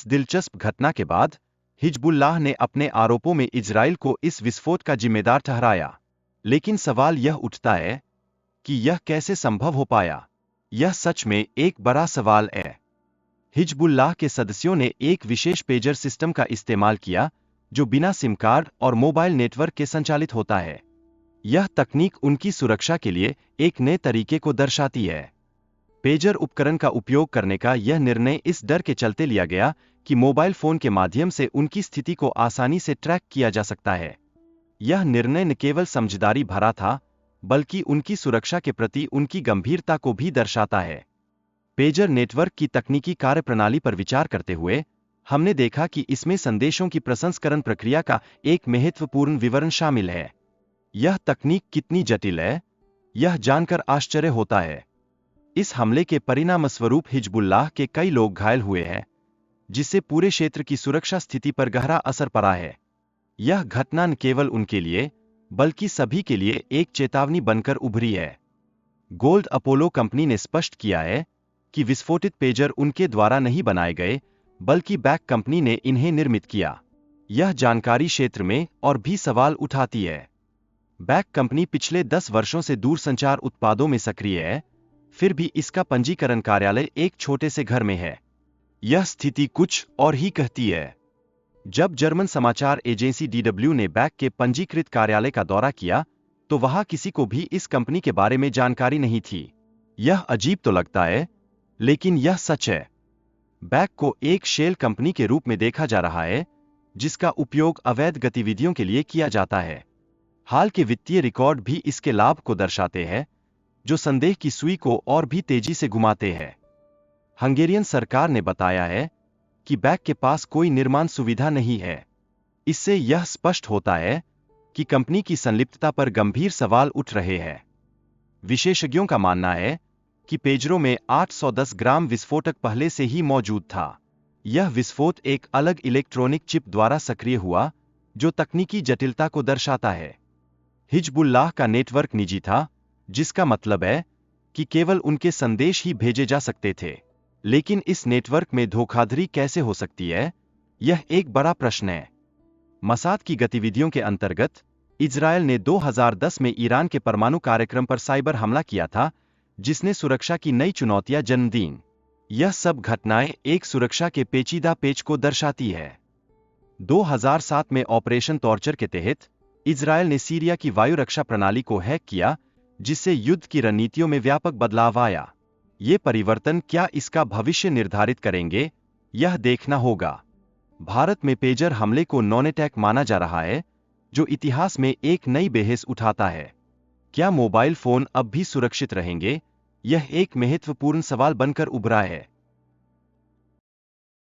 इस दिलचस्प घटना के बाद हिजबुल्लाह ने अपने आरोपों में इजराइल को इस विस्फोट का जिम्मेदार ठहराया। लेकिन सवाल यह उठता है कि यह कैसे संभव हो पाया? यह सच में एक बड़ा सवाल है। हिजबुल्लाह के सदस्यों ने एक विशेष पेजर सिस्टम का इस्तेमाल किया जो बिना सिम कार्ड और मोबाइल नेटवर्क के संचालित होता है। यह तकनीक उनकी सुरक्षा के लिए एक नए तरीके को दर्शाती है। पेजर उपकरण का उपयोग करने का यह निर्णय इस डर के चलते लिया गया कि मोबाइल फोन के माध्यम से उनकी स्थिति को आसानी से ट्रैक किया जा सकता है। यह निर्णय न केवल समझदारी भरा था, बल्कि उनकी सुरक्षा के प्रति उनकी गंभीरता को भी दर्शाता है। पेजर नेटवर्क की तकनीकी कार्यप्रणाली पर विचार करते हुए हमने देखा कि इसमें संदेशों की प्रसंस्करण प्रक्रिया का एक महत्वपूर्ण विवरण शामिल है। यह तकनीक कितनी जटिल है, यह जानकर आश्चर्य होता है। इस हमले के परिणामस्वरूप हिजबुल्लाह के कई लोग घायल हुए हैं, जिससे पूरे क्षेत्र की सुरक्षा स्थिति पर गहरा असर पड़ा है। यह घटना न केवल उनके लिए, बल्कि सभी के लिए एक चेतावनी बनकर उभरी है। गोल्ड अपोलो कंपनी ने स्पष्ट किया है कि विस्फोटित पेजर उनके द्वारा नहीं बनाए गए, बल्कि बैक कंपनी ने इन्हें निर्मित किया। यह जानकारी क्षेत्र में और भी सवाल उठाती है। बैक कंपनी पिछले 10 वर्षों से दूरसंचार उत्पादों में सक्रिय है, फिर भी इसका पंजीकरण कार्यालय एक छोटे से घर में है। यह स्थिति कुछ और ही कहती है। जब जर्मन समाचार एजेंसी DW ने बैक के पंजीकृत कार्यालय का दौरा किया, तो वहां किसी को भी इस कंपनी के बारे में जानकारी नहीं थी। यह अजीब तो लगता है, लेकिन यह सच है। बैक को एक शेल कंपनी के रूप में देखा जा रहा है, जिसका उपयोग अवैध गतिविधियों के लिए किया जाता है। हाल के वित्तीय रिकॉर्ड भी इसके लाभ को दर्शाते हैं, जो संदेह की सुई को और भी तेजी से घुमाते हैं। हंगेरियन सरकार ने बताया है कि बैक के पास कोई निर्माण सुविधा नहीं है। इससे यह स्पष्ट होता है कि कंपनी की संलिप्तता पर गंभीर सवाल उठ रहे हैं। विशेषज्ञों का मानना है कि पेजरों में 810 ग्राम विस्फोटक पहले से ही मौजूद था। यह विस्फोट एक अलग इलेक्ट्रॉनिक चिप द्वारा सक्रिय हुआ, जो तकनीकी जटिलता को दर्शाता है। हिजबुल्लाह का नेटवर्क निजी था, जिसका मतलब है कि केवल उनके संदेश ही भेजे जा सकते थे। लेकिन इस नेटवर्क में धोखाधड़ी कैसे हो सकती है? यह एक बड़ा प्रश्न है। मसाद की गतिविधियों के अंतर्गत इजरायल ने 2010 में ईरान के परमाणु कार्यक्रम पर साइबर हमला किया था, जिसने सुरक्षा की नई चुनौतियां जन्म दी। यह सब घटनाएं एक सुरक्षा के पेचीदा पेच को दर्शाती है। 2007 में ऑपरेशन टॉर्चर के तहत इजरायल ने सीरिया की वायु रक्षा प्रणाली को हैक किया, जिससे युद्ध की रणनीतियों में व्यापक बदलाव आया। ये परिवर्तन क्या इसका भविष्य निर्धारित करेंगे, यह देखना होगा। भारत में पेजर हमले को नॉन अटैक माना जा रहा है, जो इतिहास में एक नई बहस उठाता है। क्या मोबाइल फोन अब भी सुरक्षित रहेंगे? यह एक महत्वपूर्ण सवाल बनकर उभरा है।